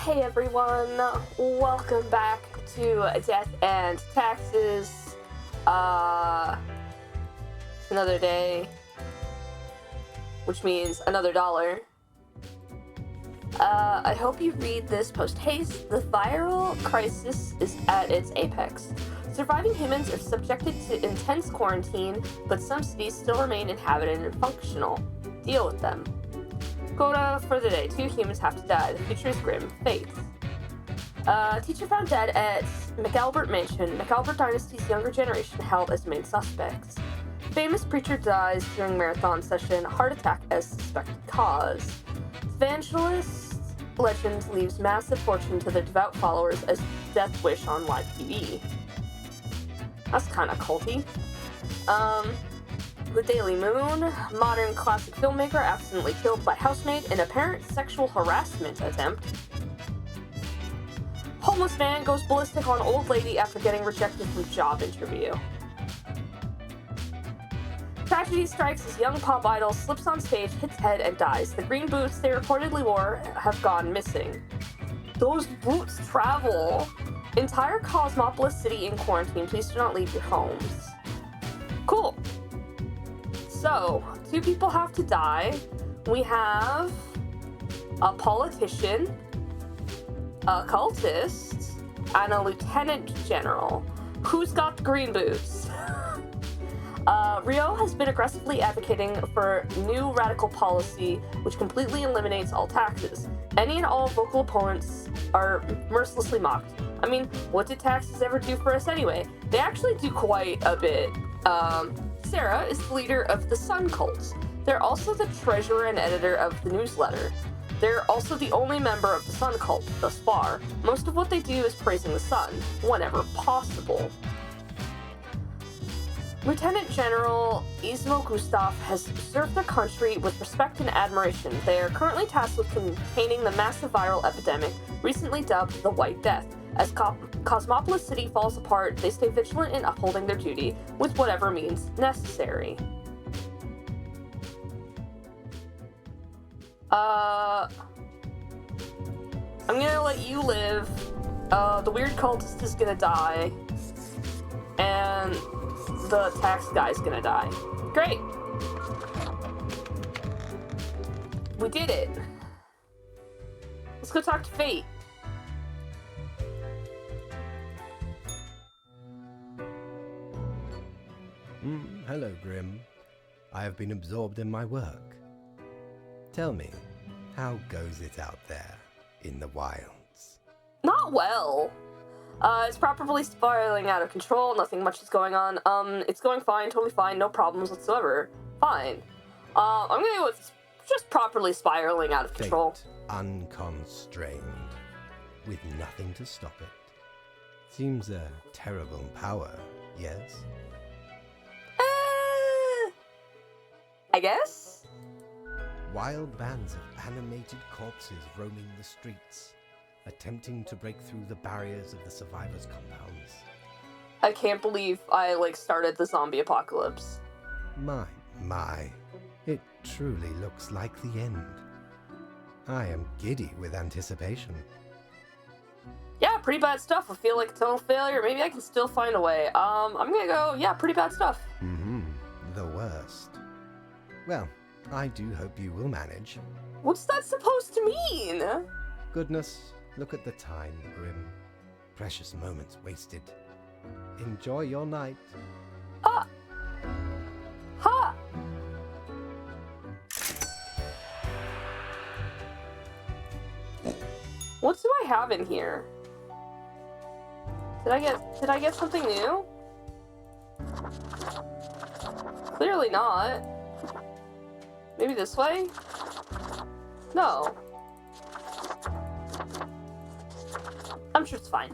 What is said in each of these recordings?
Hey everyone, welcome back to Death and Taxes. It's another day, which means another dollar. I hope you read this post-haste. The viral crisis is at its apex. Surviving humans are subjected to intense quarantine, but some cities still remain inhabited and functional. Deal with them. Quota for the day. 2 humans have to die. The future is grim. Faith. Teacher found dead at McAlbert Mansion. McAlbert Dynasty's younger generation held as main suspects. Famous preacher dies during marathon session. Heart attack as suspected cause. Evangelist legend leaves massive fortune to their devout followers as death wish on live TV. That's kind of culty. The Daily Moon, modern classic filmmaker accidentally killed by housemaid in apparent sexual harassment attempt. Homeless man goes ballistic on old lady after getting rejected from job interview. Tragedy strikes as young pop idol slips on stage, hits head, and dies. The green boots they reportedly wore have gone missing. Those boots travel. Entire Cosmopolis city in quarantine. Please do not leave your homes. Cool. So, 2 people have to die. We have a politician, a cultist, and a lieutenant general. Who's got the green boots? Rio has been aggressively advocating for new radical policy which completely eliminates all taxes. Any and all vocal opponents are mercilessly mocked. I mean, what did taxes ever do for us anyway? They actually do quite a bit. Sarah is the leader of the Sun Cults. They're also the treasurer and editor of the newsletter. They're also the only member of the Sun Cult thus far. Most of what they do is praising the sun, whenever possible. Lieutenant General Ismo Gustav has served their country with respect and admiration. They are currently tasked with containing the massive viral epidemic, recently dubbed the White Death. As Cosmopolis City falls apart, they stay vigilant in upholding their duty with whatever means necessary. I'm gonna let you live. The weird cultist is gonna die. And the tax guy's gonna die. Great! We did it. Let's go talk to Fate. Hello, Grim. I have been absorbed in my work. Tell me, how goes it out there in the wilds? Not well. It's probably spiraling out of control, nothing much is going on. It's going fine, totally fine, no problems whatsoever. Fine. I'm gonna go with just properly spiraling out of control. Fate, unconstrained, with nothing to stop it. Seems a terrible power, yes? I guess? Wild bands of animated corpses roaming the streets, attempting to break through the barriers of the survivors' compounds. I can't believe I, started the zombie apocalypse. My. It truly looks like the end. I am giddy with anticipation. Yeah, pretty bad stuff. I feel like a total failure. Maybe I can still find a way. I'm gonna go, yeah, pretty bad stuff. The worst. Well, I do hope you will manage. What's that supposed to mean? Goodness, look at the time, Grim. Precious moments wasted. Enjoy your night. Ha! What do I have in here? Did I get something new? Clearly not. Maybe this way? No. I'm sure it's fine.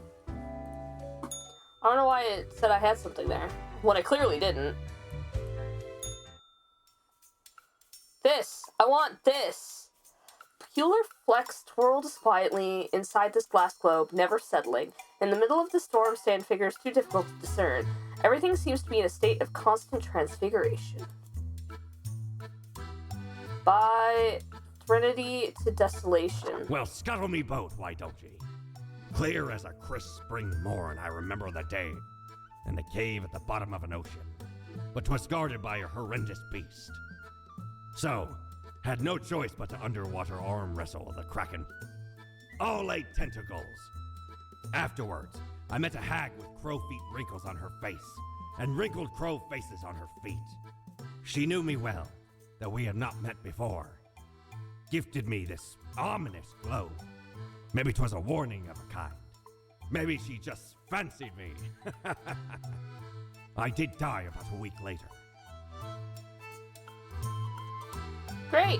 I don't know why it said I had something there, when I clearly didn't. This! I want this! Peculiar flecks twirled quietly inside this glass globe, never settling. In the middle of the storm stand figures too difficult to discern. Everything seems to be in a state of constant transfiguration. By serenity to desolation. Well, scuttle me both, why don't ye? Clear as a crisp spring morn, I remember the day, in the cave at the bottom of an ocean, but 'twas guarded by a horrendous beast. So, had no choice but to underwater arm wrestle the kraken. All 8 tentacles. Afterwards, I met a hag with crow feet wrinkles on her face, and wrinkled crow faces on her feet. She knew me well, though we had not met before. Gifted me this ominous glow. Maybe 'twas a warning of a kind. Maybe she just fancied me. I did die about a week later. Great.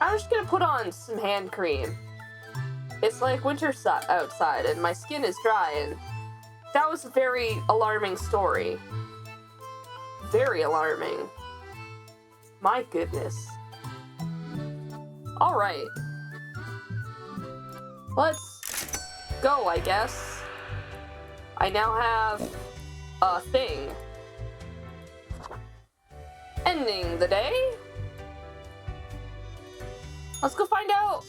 I'm just gonna put on some hand cream. It's like winter outside and my skin is dry, and that was a very alarming story. Very alarming. My goodness. Alright. Let's go, I guess. I now have a thing. Ending the day? Let's go find out.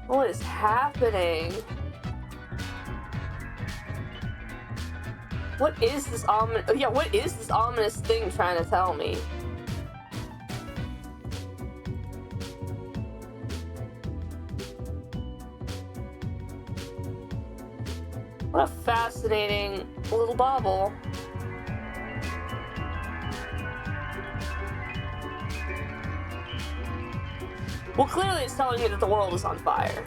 What is happening? What is this what is this ominous thing trying to tell me? What a fascinating little bauble. Well, clearly it's telling me that the world is on fire.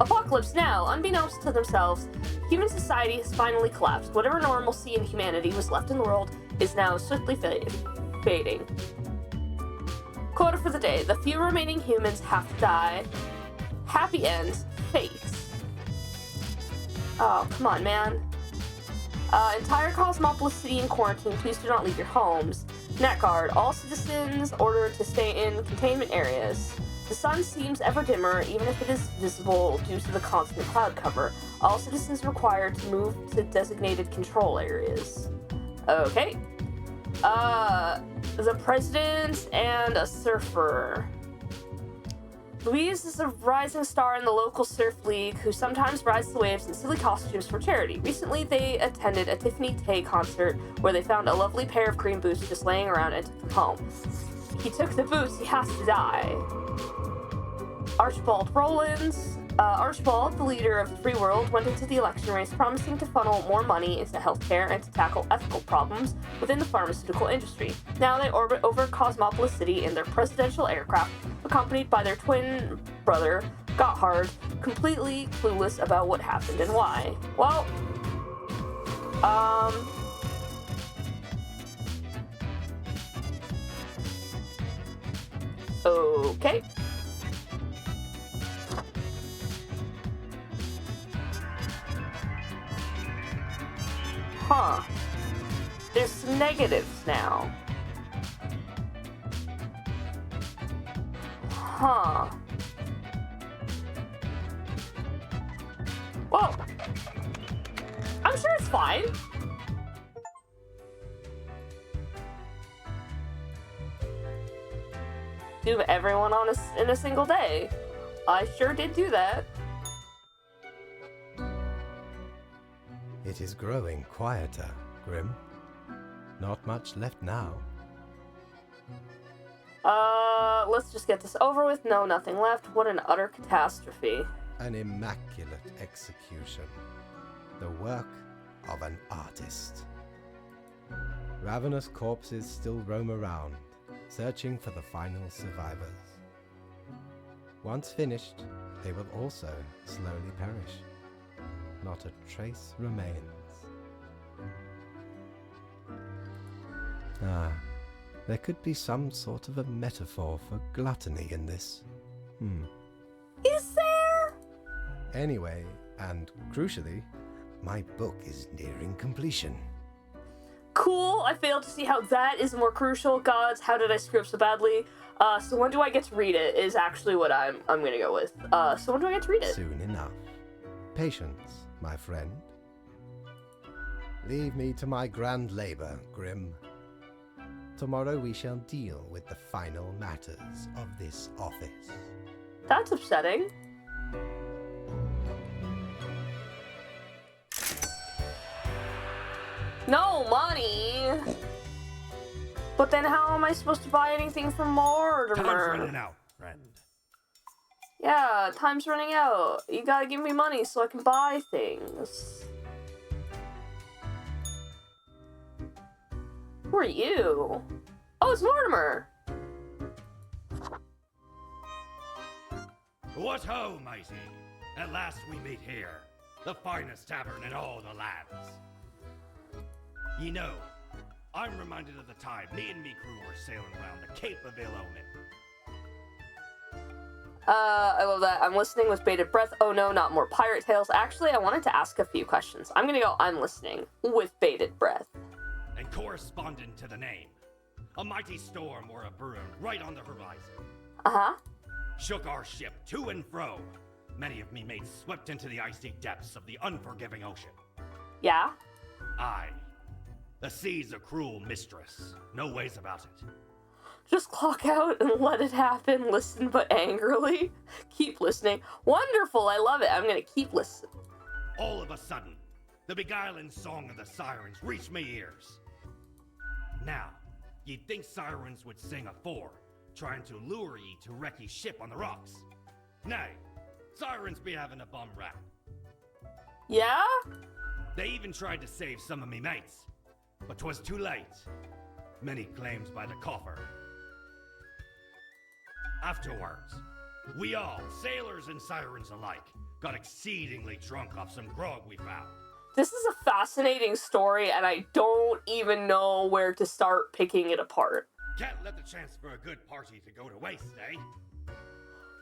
Apocalypse now. Unbeknownst to themselves, human society has finally collapsed. Whatever normalcy and humanity was left in the world is now swiftly fading. Quota for the day. The few remaining humans have to die. Happy ends. Fate. Oh, come on, man. Entire Cosmopolis City in quarantine. Please do not leave your homes. Net Guard. All citizens ordered to stay in containment areas. The sun seems ever dimmer, even if it is visible due to the constant cloud cover. All citizens required to move to designated control areas. Okay. The president and a surfer. Louise is a rising star in the local surf league who sometimes rides the waves in silly costumes for charity. Recently, they attended a Tiffany Tay concert where they found a lovely pair of green boots just laying around and took them home. He took the boots, he has to die. Archibald Rollins. Archibald, the leader of the free world, went into the election race promising to funnel more money into healthcare and to tackle ethical problems within the pharmaceutical industry. Now they orbit over Cosmopolis City in their presidential aircraft, accompanied by their twin brother, Gotthard, completely clueless about what happened and why. Well, okay. Huh. There's some negatives now. Huh. Well, I'm sure it's fine. Do everyone in a single day. I sure did do that. It is growing quieter, Grim. Not much left now. Let's just get this over with. No, nothing left. What an utter catastrophe. An immaculate execution. The work of an artist. Ravenous corpses still roam around, searching for the final survivors. Once finished, they will also slowly perish. Not a trace remains. There could be some sort of a metaphor for gluttony in this. Is there? Anyway, and crucially, my book is nearing completion. Cool. I failed to see how that is more crucial. Gods, how did I screw up so badly? So when do I get to read it is actually what I'm gonna go with. So when do I get to read it? Soon enough. Patience, my friend. Leave me to my grand labor, Grim. Tomorrow we shall deal with the final matters of this office. That's upsetting. No money! But then how am I supposed to buy anything from Time's Mortimer? running out, friend. Yeah, time's running out. You gotta give me money so I can buy things. Who are you? Oh, it's Mortimer! What ho, mighty! At last we meet here, the finest tavern in all the lands. Ye know, I'm reminded of the time me and me crew were sailing around the Cape of Ill Omen. I love that. I'm listening with bated breath. Oh no, not more pirate tales. Actually, I wanted to ask a few questions. I'm gonna go, I'm listening with bated breath. And corresponding to the name, a mighty storm or a broom right on the horizon. Uh-huh. Shook our ship to and fro. Many of me mates swept into the icy depths of the unforgiving ocean. Yeah? Aye. The sea's a cruel mistress. No ways about it. Just clock out and let it happen. Listen, but angrily. Keep listening. Wonderful, I love it. I'm gonna keep listening. All of a sudden, the beguiling song of the sirens reached me ears. Now, you'd think sirens would sing afore, trying to lure ye to wreck ye ship on the rocks. Nay, sirens be having a bum rap. Yeah? They even tried to save some of me mates, but 'twas too late. Many claims by the coffer. Afterwards, we all, sailors and sirens alike, got exceedingly drunk off some grog we found. This is a fascinating story, and I don't even know where to start picking it apart. Can't let the chance for a good party to go to waste, eh?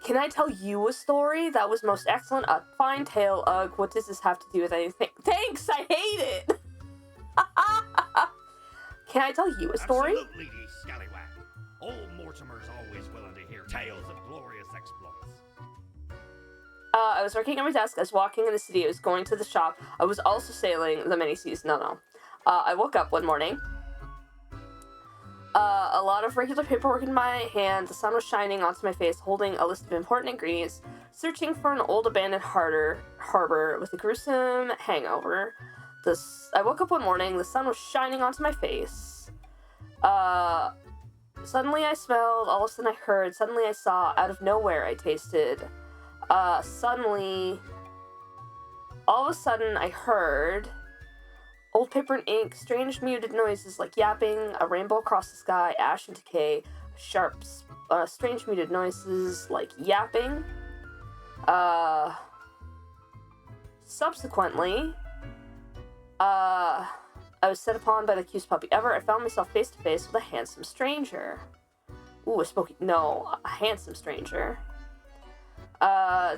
Can I tell you a story? That was most excellent. A fine tale. Ugh, what does this have to do with anything? Thanks, I hate it! Can I tell you a story? Absolutely, ye scallywag. Old Mortimer's always willing to hear tales of glorious exploits. I was working at my desk. I was walking in the city. I was going to the shop. I was also sailing the many seas. No. I woke up one morning. A lot of regular paperwork in my hand. The sun was shining onto my face, holding a list of important ingredients, searching for an old abandoned harbor with a gruesome hangover. I woke up one morning. The sun was shining onto my face. Suddenly I smelled. All of a sudden I heard. Suddenly I saw. Out of nowhere I tasted. Suddenly, all of a sudden I heard old paper and ink, strange muted noises like yapping, a rainbow across the sky, ash and decay, sharp, strange muted noises like yapping. Subsequently, I was set upon by the cutest puppy ever. I found myself face to face with a handsome stranger. Ooh, a handsome stranger.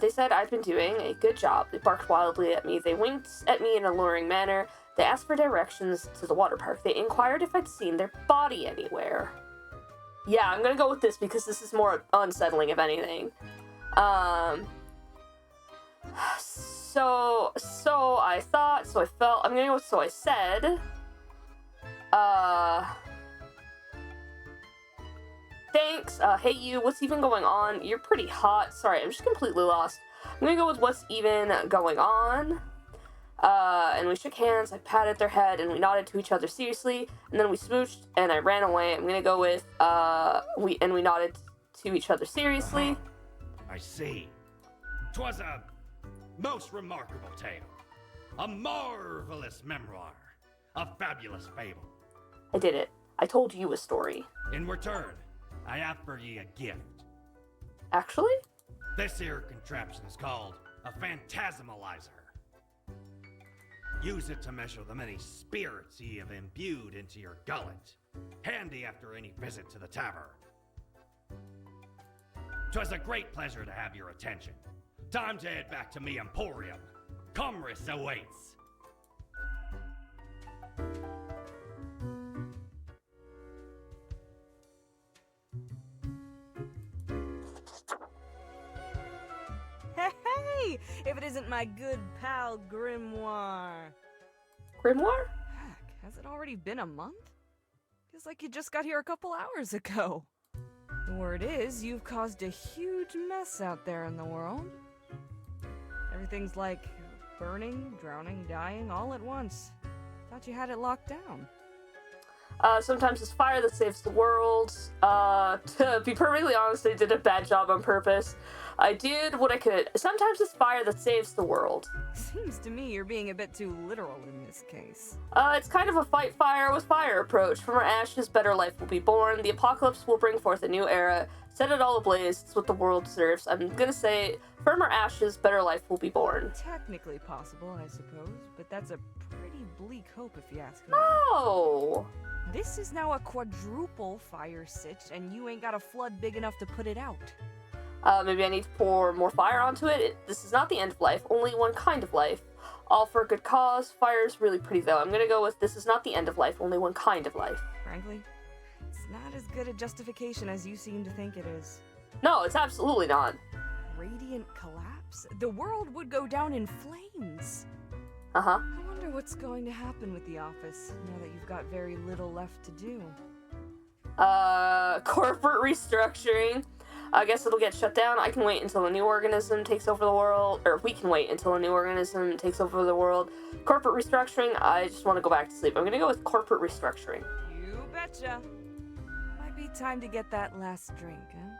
They said I'd been doing a good job. They barked wildly at me. They winked at me in an alluring manner. They asked for directions to the water park. They inquired if I'd seen their body anywhere. Yeah, I'm gonna go with this because this is more unsettling, if anything. So I thought, so I felt, I'm gonna go with so I said. Thanks, hey you, what's even going on? You're pretty hot. Sorry, I'm just completely lost. I'm gonna go with what's even going on. And we shook hands, I patted their head, and we nodded to each other seriously, and then we smooched, and I ran away. I'm gonna go with, we nodded to each other seriously. I see. 'Twas a most remarkable tale. A marvelous memoir. A fabulous fable. I did it. I told you a story. In return, I have for ye a gift. Actually? This here contraption is called a phantasmalizer. Use it to measure the many spirits ye have imbued into your gullet. Handy after any visit to the tavern. 'Twas a great pleasure to have your attention. Time to head back to me emporium. Commerce awaits. Hey, if it isn't my good pal Grimoire. Grimoire? Has it already been a month? Feels like you just got here a couple hours ago. The word is, you've caused a huge mess out there in the world. Everything's like burning, drowning, dying all at once. Thought you had it locked down. Sometimes it's fire that saves the world. To be perfectly honest, I did a bad job on purpose. I did what I could. Sometimes it's fire that saves the world. Seems to me you're being a bit too literal in this case. It's kind of a fight fire with fire approach. From our ashes, better life will be born. The apocalypse will bring forth a new era. Set it all ablaze. It's what the world deserves. I'm gonna say, from our ashes, better life will be born. Technically possible, I suppose, but that's a pretty bleak hope if you ask me. No! This is now a quadruple fire sitch, and you ain't got a flood big enough to put it out. Maybe I need to pour more fire onto it. This is not the end of life, only one kind of life. All for a good cause. Fire's really pretty, though. I'm gonna go with this is not the end of life, only one kind of life. Frankly, it's not as good a justification as you seem to think it is. No, it's absolutely not. Radiant collapse? The world would go down in flames. Uh-huh. I wonder what's going to happen with the office, now that you've got very little left to do. Corporate restructuring. I guess it'll get shut down. I can wait until a new organism takes over the world, or we can wait until a new organism takes over the world. Corporate restructuring, I just want to go back to sleep. I'm gonna go with corporate restructuring. You betcha. Might be time to get that last drink, huh?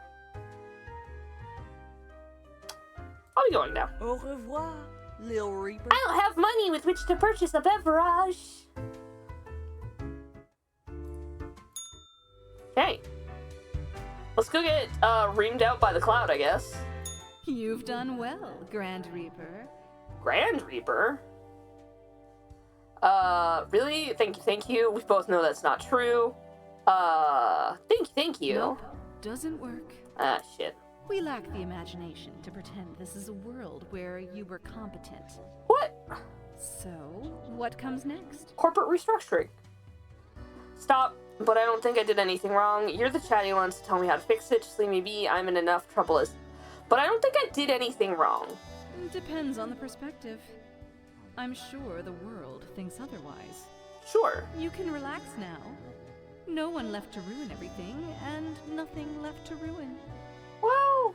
I'll be going now. Au revoir, Lil Reaper. I don't have money with which to purchase a beverage. Okay. Let's go get reamed out by the cloud, I guess. You've done well, Grand Reaper. Grand Reaper? Really? Thank you. We both know that's not true. Thank you. Nope, doesn't work. Ah, shit. We lack the imagination to pretend this is a world where you were competent. What? So, what comes next? Corporate restructuring. Stop, but I don't think I did anything wrong. You're the chatty ones to tell me how to fix it. Just leave me be. I'm in enough trouble as... But I don't think I did anything wrong. Depends on the perspective. I'm sure the world thinks otherwise. Sure. You can relax now. No one left to ruin everything, and nothing left to ruin. Well...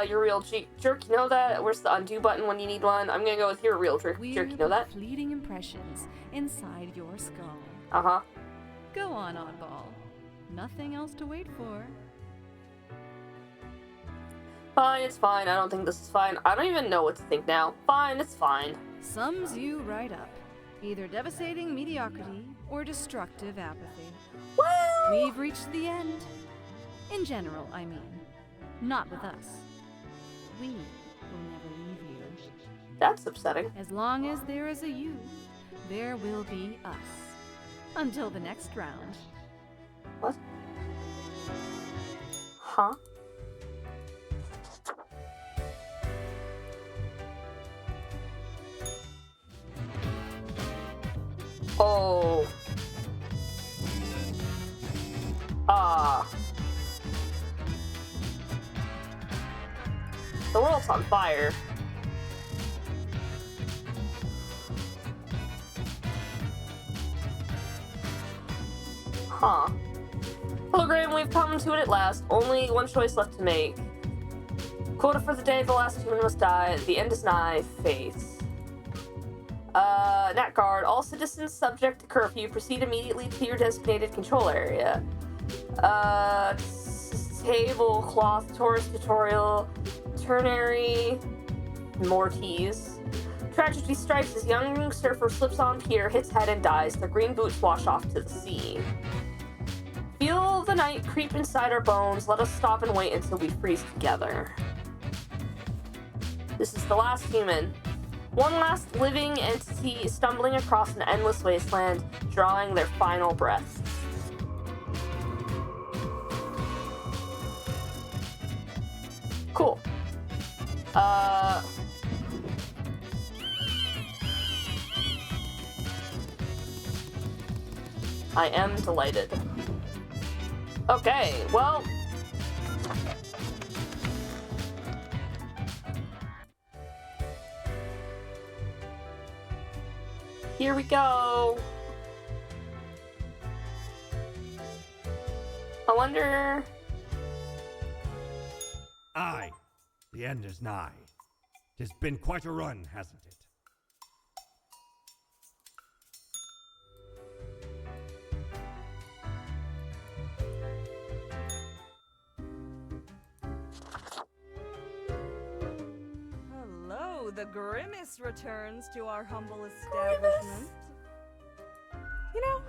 you're a real jerk, you know that? Where's the undo button when you need one? I'm gonna go with you're a real jerk, you know that? Fleeting impressions inside your skull. Uh-huh. Go on, oddball. Nothing else to wait for. Fine, it's fine. I don't think this is fine. I don't even know what to think now. Fine, it's fine. Sums you right up. Either devastating mediocrity or destructive apathy. Well... We've reached the end. In general, I mean. Not with us. We will never leave you. That's upsetting. As long as there is a you, there will be us. Until the next round. What? Huh? Oh. The world's on fire. Huh. Hello, Graham, we've come to it at last. Only one choice left to make. Quota for the day, the last human must die. The end is nigh. Faith. Nat Guard, all citizens subject to curfew proceed immediately to your designated control area. Tablecloth, tourist tutorial, ternary, Morties. Tragedy strikes as young surfer slips on pier, hits head and dies. Their green boots wash off to the sea. Feel the night creep inside our bones. Let us stop and wait until we freeze together. This is the last human. One last living entity stumbling across an endless wasteland, drawing their final breaths. Cool. I am delighted. Okay, well... Here we go. I wonder... Aye, the end is nigh. 'Tis been quite a run, hasn't it? Hello, the Grimace returns to our humble establishment. You know,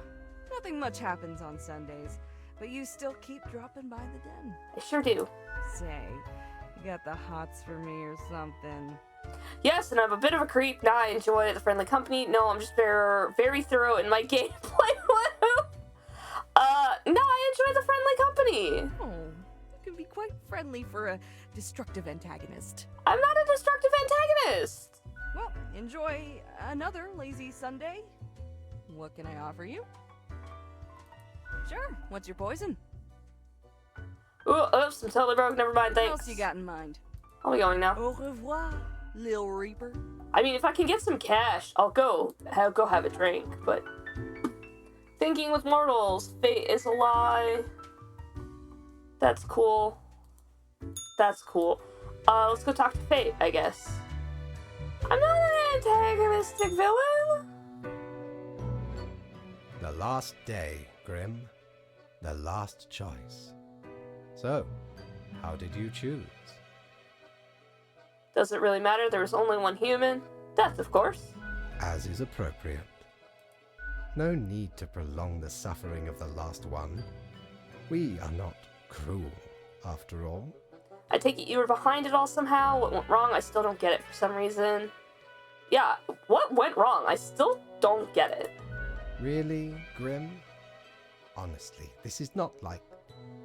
nothing much happens on Sundays, but you still keep dropping by the den. I sure do. Say, you got the hots for me or something? Yes, and I'm a bit of a creep. Now I enjoy the friendly company. No, I'm just very, very thorough in my gameplay. No, I enjoy the friendly company. Oh, you can be quite friendly for a destructive antagonist. I'm not a destructive antagonist. Well, enjoy another lazy Sunday. What can I offer you? Sure, what's your poison? Oops, I'm totally broke. Never mind, What thanks. else you got in mind? I'll be going now. Au revoir, Lil Reaper. I mean, if I can get some cash, I'll go have a drink, but... Thinking with mortals, fate is a lie. That's cool. That's cool. Let's go talk to Fate, I guess. I'm not an antagonistic villain. The last day, Grim. The last choice. So, how did you choose? Does it really matter? There was only one human. Death, of course. As is appropriate. No need to prolong the suffering of the last one. We are not cruel, after all. I take it you were behind it all somehow. What went wrong? I still don't get it for some reason. Yeah, what went wrong? I still don't get it. Really, Grim? Honestly, this is not like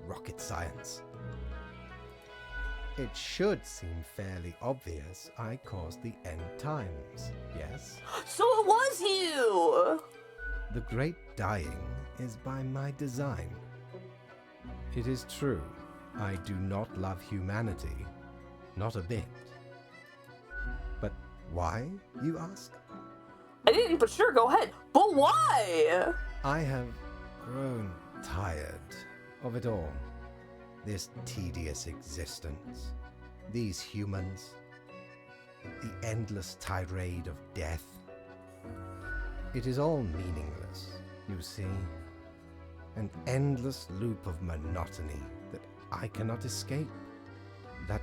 rocket science. It should seem fairly obvious I caused the end times, yes? So it was you! The great dying is by my design. It is true, I do not love humanity, not a bit. But why, you ask? I didn't, but sure, go ahead. But why? I have grown tired of it all. This tedious existence, these humans, the endless tirade of death. It is all meaningless, you see. An endless loop of monotony that I cannot escape, that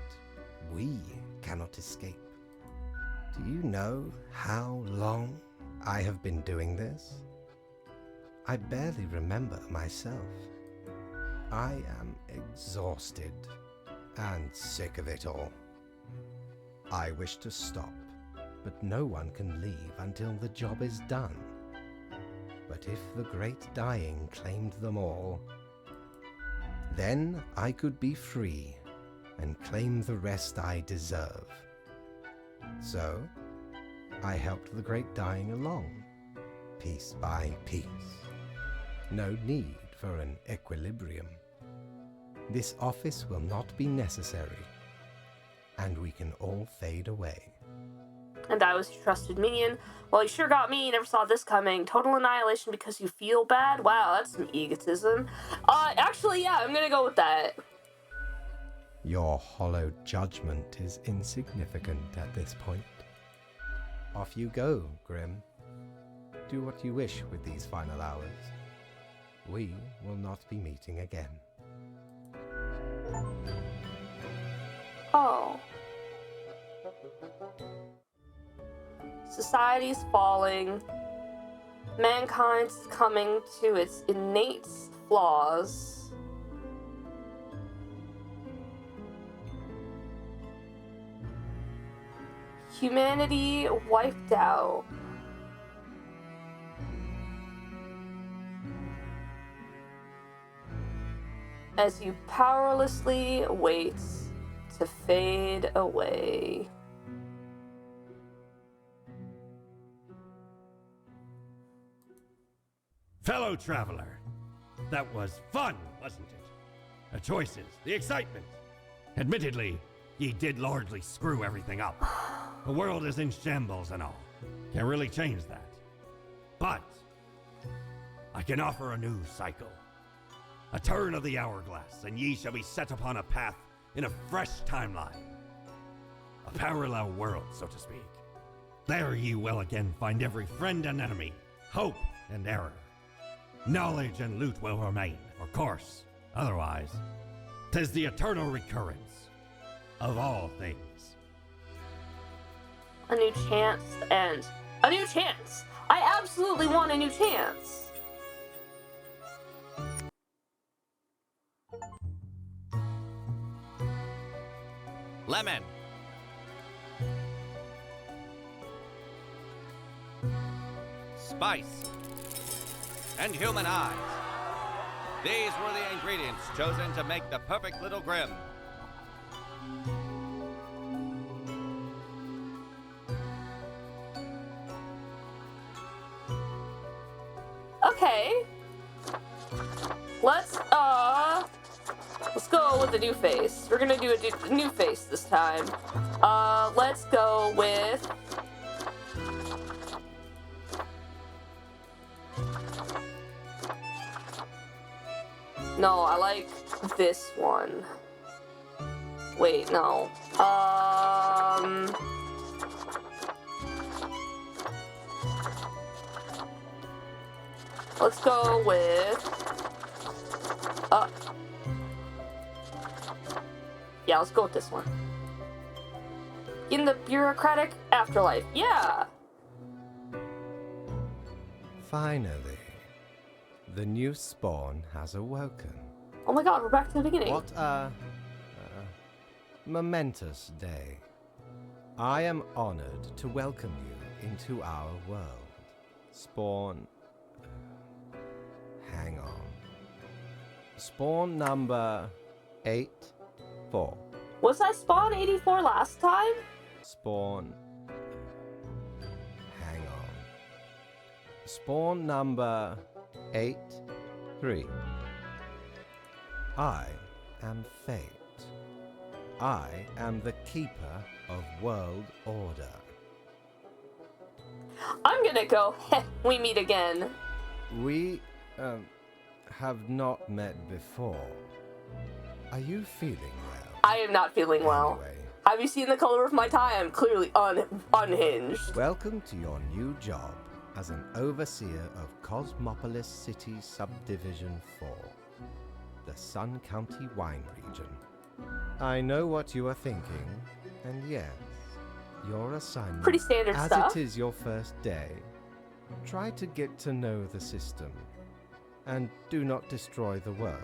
we cannot escape. Do you know how long I have been doing this? I barely remember myself. I am exhausted and sick of it all. I wish to stop, but no one can leave until the job is done. But if the great dying claimed them all, then I could be free and claim the rest I deserve. So, I helped the great dying along, piece by piece. No need for an equilibrium. This office will not be necessary, and we can all fade away. And I was your trusted minion. Well, you sure got me. Never saw this coming. Total annihilation because you feel bad? Wow, that's some egotism. Actually, yeah, I'm gonna go with that. Your hollow judgment is insignificant at this point. Off you go, Grim. Do what you wish with these final hours. We will not be meeting again. Oh. Society's falling. Mankind's coming to its innate flaws. Humanity wiped out. As you powerlessly wait to fade away. Fellow traveler, that was fun, wasn't it? The choices, the excitement. Admittedly, ye did largely screw everything up. The world is in shambles and all. Can't really change that. But I can offer a new cycle. A turn of the hourglass, and ye shall be set upon a path in a fresh timeline. A parallel world, so to speak. There ye will again find every friend and enemy, hope and error. Knowledge and loot will remain, of course. Otherwise, 'tis the eternal recurrence of all things. A new chance to end. A new chance! I absolutely want a new chance! Lemon. Spice. And human eyes. These were the ingredients chosen to make the perfect little Grim. Okay. Let's go with the new face. We're gonna do a new face this time. Let's go with... No, I like this one. Wait, no. Let's go with... Yeah, let's go with this one. In the bureaucratic afterlife. Yeah! Finally, the new spawn has awoken. Oh my god, we're back to the beginning. What a momentous day. I am honored to welcome you into our world. Spawn... Hang on. Spawn number 84. Was I spawn 84 last time? Spawn... Hang on. Spawn number 83. I am Fate. I am the keeper of world order. I'm gonna go, heh, we meet again. We, have not met before. Are you feeling well? I am not feeling well. Anyway, Have you seen the color of my tie? I'm clearly unhinged. welcome to your new job as an overseer of Cosmopolis City Subdivision 4, the Sun County Wine Region. I know what you are thinking, and yes, your assignment, Pretty standard as stuff. it is your first day, try to get to know the system, and do not destroy the world,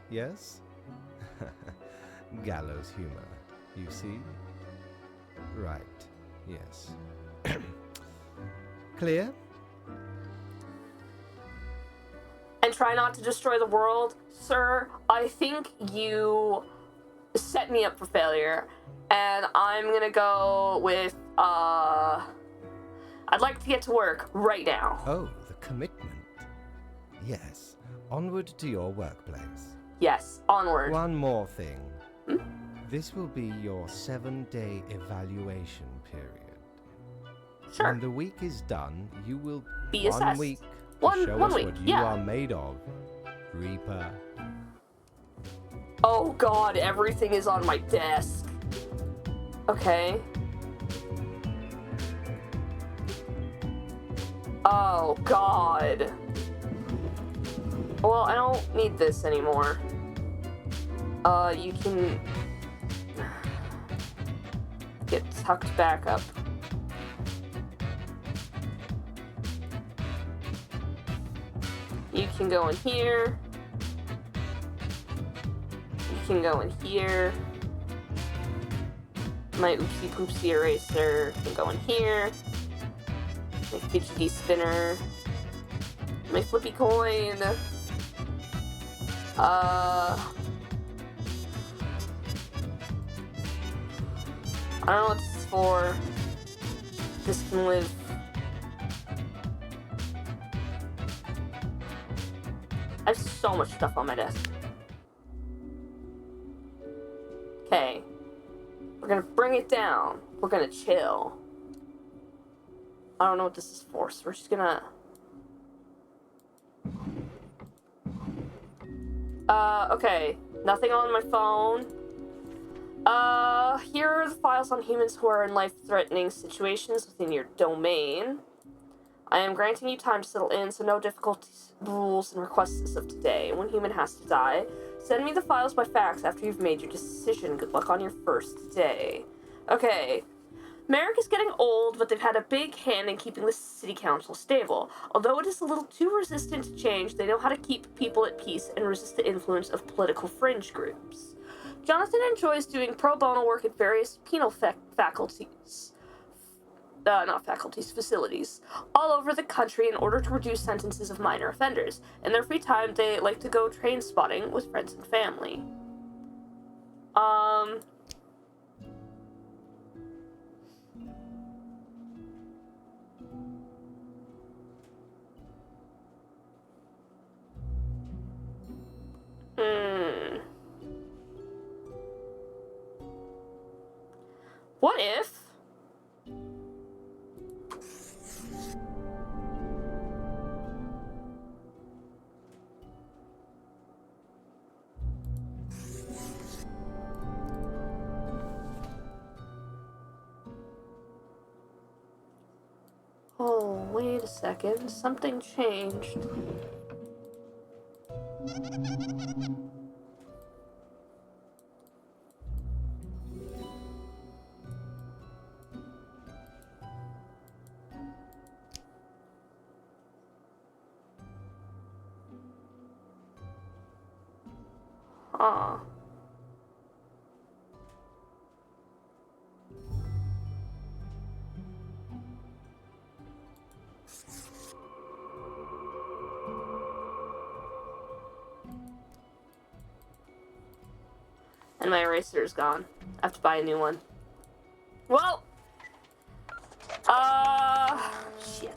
yes? Gallows humor, you see? Right, yes. Clear? And try not to destroy the world. Sir, I think you set me up for failure. And I'm gonna go with, I'd like to get to work right now. Oh, the commitment. Yes, onward to your workplace. Yes, onward. One more thing. Hmm? This will be your 7-day evaluation period. Sure. When the week is done, you will Be one assessed. week to One show us week, what you yeah. are made of, Reaper. Oh god, everything is on my desk. Okay. Oh god. Well, I don't need this anymore. You can get tucked back up. You can go in here. You can go in here. My oopsie poopsie eraser can go in here. My fidgety spinner. My flippy coin. I don't know what this is for. This can live. I have so much stuff on my desk. Okay. We're gonna bring it down. We're gonna chill. I don't know what this is for, so we're just gonna Okay. Nothing on my phone. Here are the files on humans who are in life-threatening situations within your domain. I am granting you time to settle in, so no difficulties, rules, and requests as of today. One human has to die. Send me the files by fax after you've made your decision. Good luck on your first day. Okay. Merrick is getting old, but they've had a big hand in keeping the city council stable. Although it is a little too resistant to change, they know how to keep people at peace and resist the influence of political fringe groups. Jonathan enjoys doing pro bono work at various penal facilities, all over the country in order to reduce sentences of minor offenders. In their free time, they like to go train spotting with friends and family. What if... Oh, wait a second. Something changed. Huh. And my eraser is gone. I have to buy a new one. Well, shit.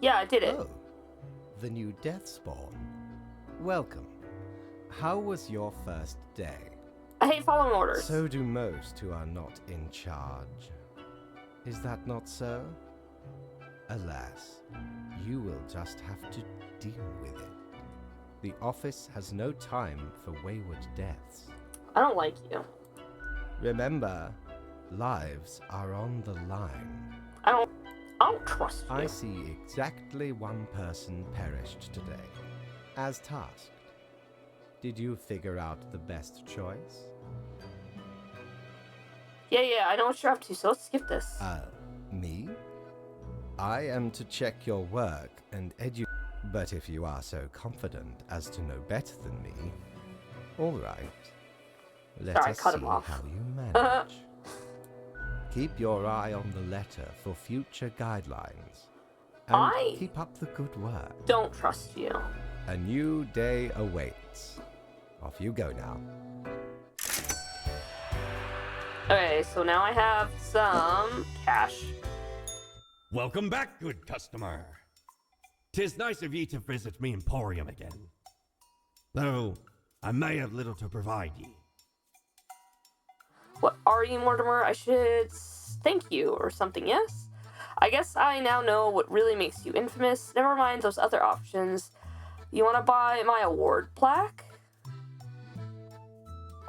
Yeah, I did it. Oh, the new death spawn. Welcome. How was your first day? I hate following orders. So do most who are not in charge. Is that not so? Alas, you will just have to deal with it. The office has no time for wayward deaths. I don't like you. Remember, lives are on the line. I don't trust you. I see exactly one person perished today, as tasked. Did you figure out the best choice? Yeah, I know what you're up to, so let's skip this. Me? I am to check your work and But if you are so confident as to know better than me, all right. Let Sorry, us cut see him off. how you manage. Keep your eye on the letter for future guidelines. And keep up the good work. Don't trust you. A new day awaits. Off you go now. Okay, so now I have some cash. Welcome back, good customer. 'Tis nice of ye to visit me emporium again. Though I may have little to provide ye. What are you, Mortimer? I should thank you or something, yes? I guess I now know what really makes you infamous. Never mind those other options. You want to buy my award plaque?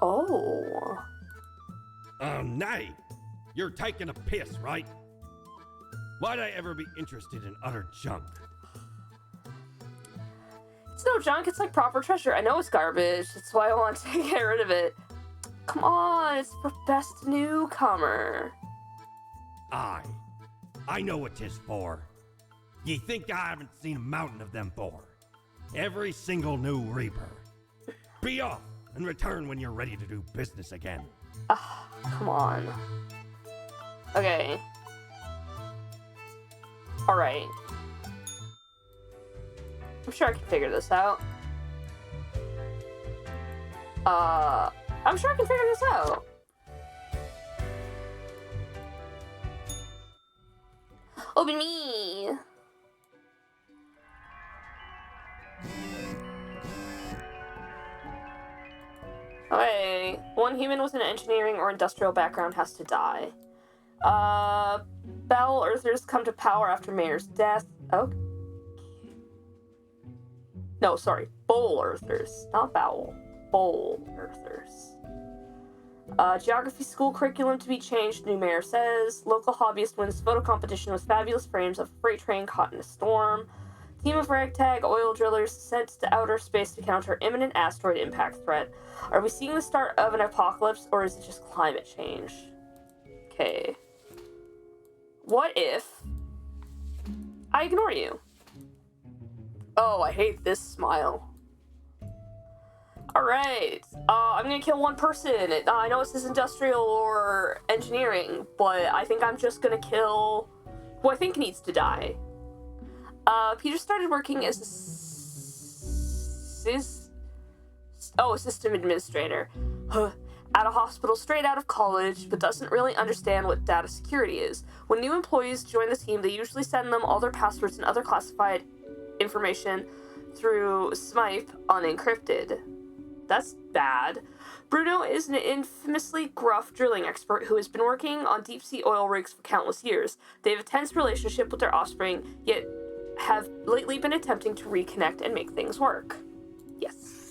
Oh. Nay. You're taking a piss, right? Why'd I ever be interested in utter junk? It's no junk, it's like proper treasure. I know it's garbage, that's why I want to get rid of it. Come on, it's for best newcomer. I know what 'tis for. Ye think I haven't seen a mountain of them for? Every single new Reaper. Be off and return when you're ready to do business again. Come on. Okay. Alright. I'm sure I can figure this out. I'm sure I can figure this out. Open me! Okay, one human with an engineering or industrial background has to die. Bowel Earthers come to power after Mayor's death. Oh. No, sorry. Bowl Earthers, not Bowel. Bowl Earthers. Geography school curriculum to be changed, new mayor says. Local hobbyist wins photo competition with fabulous frames of freight train caught in a storm. Team of ragtag oil drillers sent to outer space to counter imminent asteroid impact threat. Are we seeing the start of an apocalypse, or is it just climate change? Okay. What if I ignore you? Oh, I hate this smile. Alright, I'm gonna kill one person. I know it says industrial or engineering, but I think I'm just gonna kill who I think needs to die. Peter started working as a system administrator. At a hospital straight out of college, but doesn't really understand what data security is. When new employees join the team, they usually send them all their passwords and other classified information through Smype unencrypted. That's bad. Bruno is an infamously gruff drilling expert who has been working on deep-sea oil rigs for countless years. They have a tense relationship with their offspring, yet have lately been attempting to reconnect and make things work. Yes.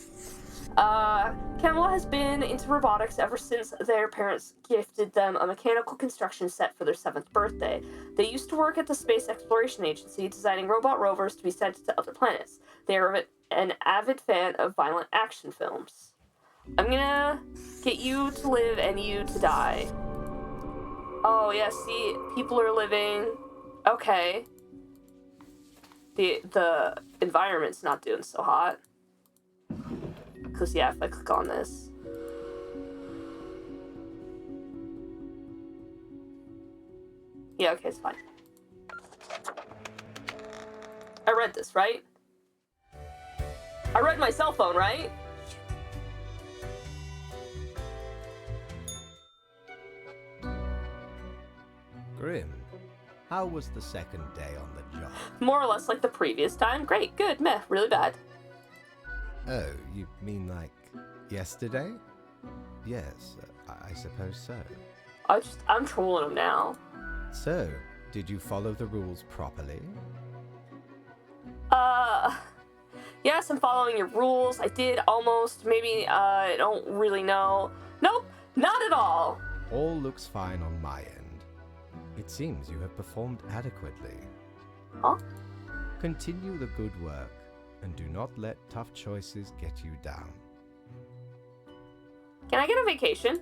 Kamala has been into robotics ever since their parents gifted them a mechanical construction set for their 7th birthday. They used to work at the Space Exploration Agency, designing robot rovers to be sent to other planets. They are an avid fan of violent action films. I'm gonna get you to live and you to die. Oh, yeah, see, people are living. Okay. The environment's not doing so hot. Because, yeah, if I click on this. Yeah, okay, it's fine. I read this, right? I read my cell phone, right? Grim, how was the second day on the job? More or less like the previous time. Great, good, meh, really bad. Oh, you mean like yesterday? Yes, I suppose so. I'm trolling him now. So, did you follow the rules properly? Yes, I'm following your rules. I did almost. Maybe, I don't really know. Nope, not at all. All looks fine on my end. It seems you have performed adequately. Huh? Continue the good work, and do not let tough choices get you down. Can I get a vacation?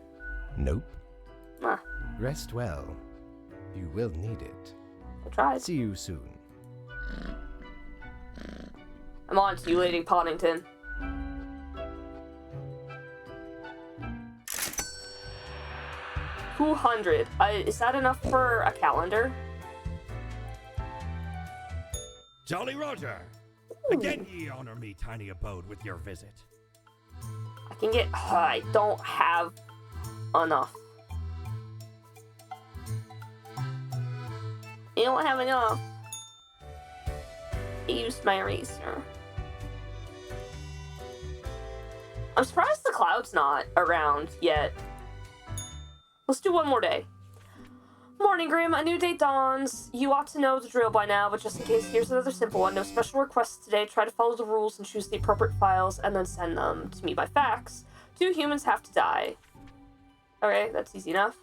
Nope. Nah, Rest well. You will need it. I tried. See you soon. I'm on to you, Lady Poddington. $200. Is that enough for a calendar? Jolly Roger! Again ye honor me, tiny abode, with your visit. I can get. I don't have enough. You don't have enough. I used my eraser. I'm surprised the cloud's not around yet. Let's do one more day. Morning, Grim. A new day dawns. You ought to know the drill by now, but just in case, here's another simple one. No special requests today. Try to follow the rules and choose the appropriate files, and then send them to me by fax. 2 humans have to die. Okay, that's easy enough.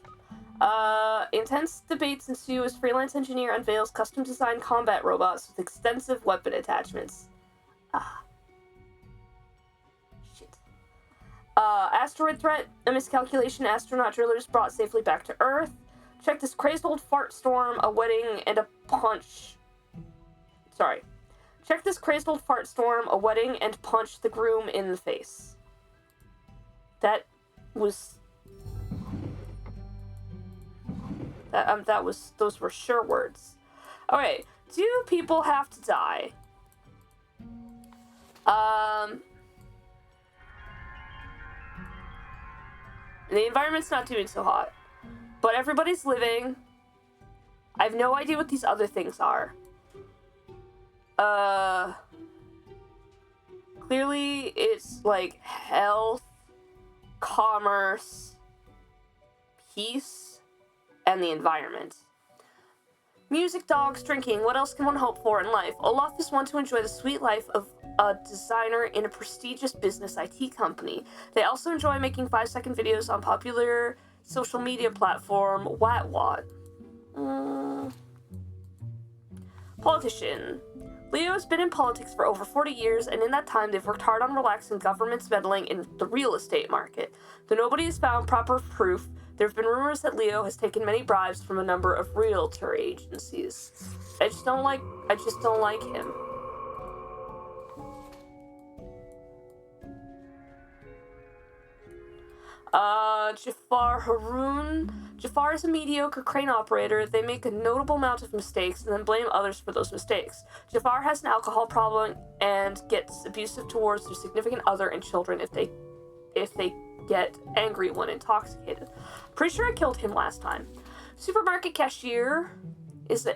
Intense debates ensue as freelance engineer unveils custom-designed combat robots with extensive weapon attachments. Shit. Asteroid threat. A miscalculation. Astronaut drillers brought safely back to Earth. Check this crazed old fart storm, a wedding, and a punch. Sorry. Check this crazed old fart storm, a wedding, and punch the groom in the face. That was... those were sure words. Okay, 2 people have to die. The environment's not doing so hot. But everybody's living. I have no idea what these other things are. Clearly it's like health, commerce, peace, and the environment. Music, dogs, drinking, what else can one hope for in life? Olaf is one to enjoy the sweet life of a designer in a prestigious business IT company. They also enjoy making 5-second videos on popular social media platform WatWat. Politician. Leo has been in politics for over 40 years, and in that time they've worked hard on relaxing government's meddling in the real estate market. Though nobody has found proper proof, there have been rumors that Leo has taken many bribes from a number of realtor agencies. I just don't like him. Jafar Haroon. Jafar is a mediocre crane operator. They make a notable amount of mistakes and then blame others for those mistakes. Jafar has an alcohol problem and gets abusive towards their significant other and children if they get angry when intoxicated. Pretty sure I killed him last time. Supermarket cashier is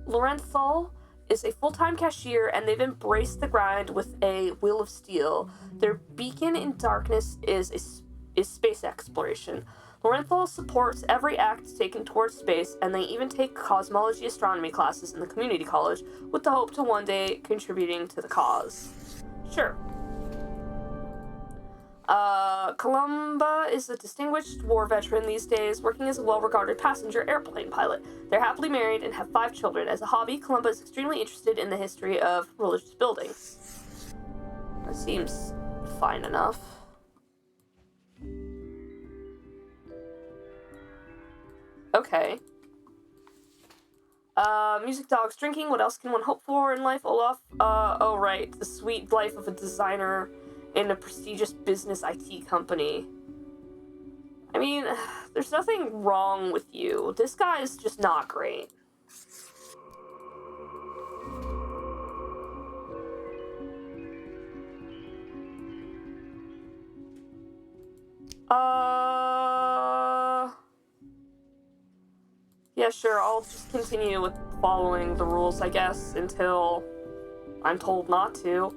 Lorenthal is a full-time cashier, and they've embraced the grind with a will of steel. Their beacon in darkness is space exploration. Lorenthal supports every act taken towards space, and they even take cosmology astronomy classes in the community college with the hope to one day contributing to the cause. Sure. Columba is a distinguished war veteran these days, working as a well-regarded passenger airplane pilot. They're happily married and have 5 children. As a hobby, Columba is extremely interested in the history of religious buildings. That seems fine enough. Okay. Music, dogs, drinking. What else can one hope for in life, Olaf? Oh right, the sweet life of a designer in a prestigious business IT company. I mean, there's nothing wrong with you. This guy is just not great. Yeah, sure, I'll just continue with following the rules, I guess, until I'm told not to.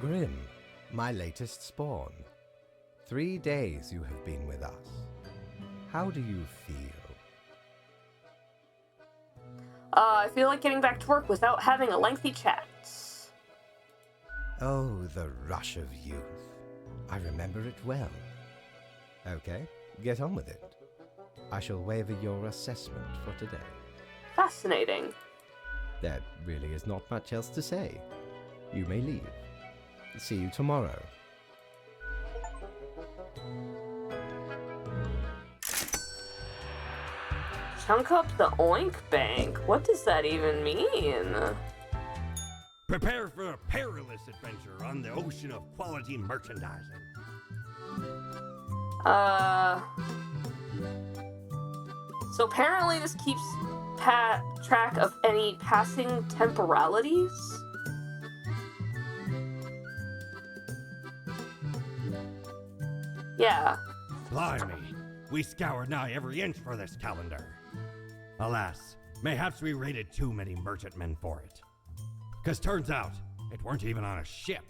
Grim, my latest spawn. 3 days you have been with us. How do you feel? I feel like getting back to work without having a lengthy chat. Oh, the rush of youth. I remember it well. Okay, get on with it. I shall waiver your assessment for today. Fascinating. There really is not much else to say. You may leave. See you tomorrow. Chunk up the oink bank? What does that even mean? Prepare for a perilous adventure on the ocean of quality merchandising. So apparently this keeps track of any passing temporalities? Yeah. Blimey, we scoured nigh every inch for this calendar. Alas, mayhaps we raided too many merchantmen for it. 'Cause turns out, it weren't even on a ship.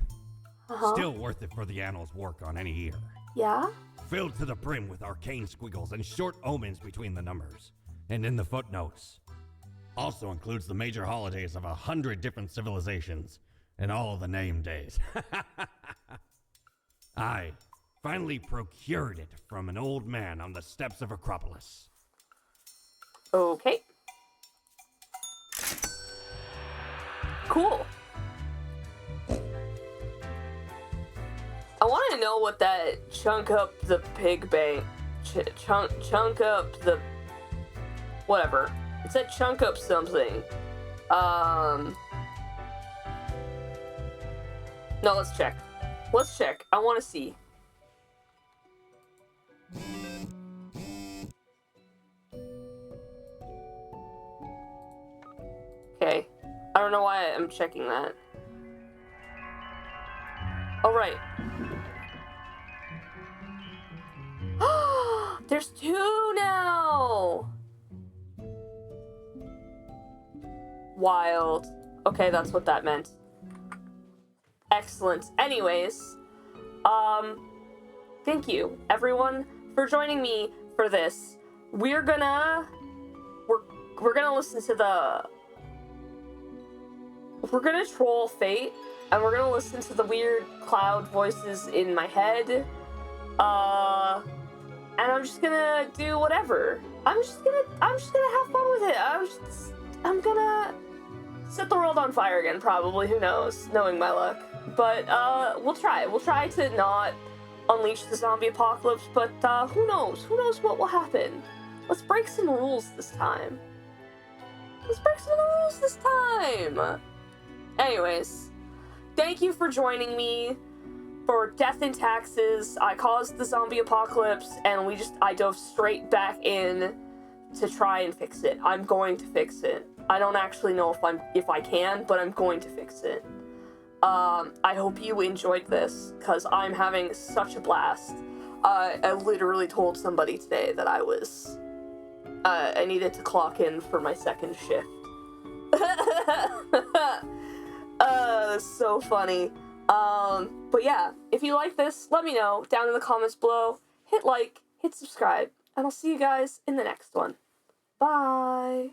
Still worth it for the annals' work on any year. Yeah? Filled to the brim with arcane squiggles and short omens between the numbers. And in the footnotes. Also includes the major holidays of 100 different civilizations, and all the name days. I finally procured it from an old man on the steps of Acropolis. Okay. Cool. I want to know what that chunk up the pig bank, chunk up the, whatever. It said chunk up something. No, let's check. Let's check. I want to see. Okay. I don't know why I'm checking that. Oh, right. There's 2 now! Wild. Okay, that's what that meant. Excellent. Anyways, thank you, everyone, for joining me for this. We're gonna listen to we're gonna troll fate, and we're gonna listen to the weird cloud voices in my head. And I'm just gonna do whatever. I'm just gonna have fun with it. I'm gonna set the world on fire again, probably. Who knows? Knowing my luck. But, we'll try. We'll try to not unleash the zombie apocalypse, but, who knows? Who knows what will happen? Let's break some rules this time. Anyways, thank you for joining me for Death and Taxes. I caused the zombie apocalypse, and I dove straight back in to try and fix it. I'm going to fix it. I don't actually know if I can, but I'm going to fix it. I hope you enjoyed this, because I'm having such a blast. I literally told somebody today that I needed to clock in for my second shift. So funny. But yeah, if you like this, let me know down in the comments below. Hit like, hit subscribe, and I'll see you guys in the next one. Bye!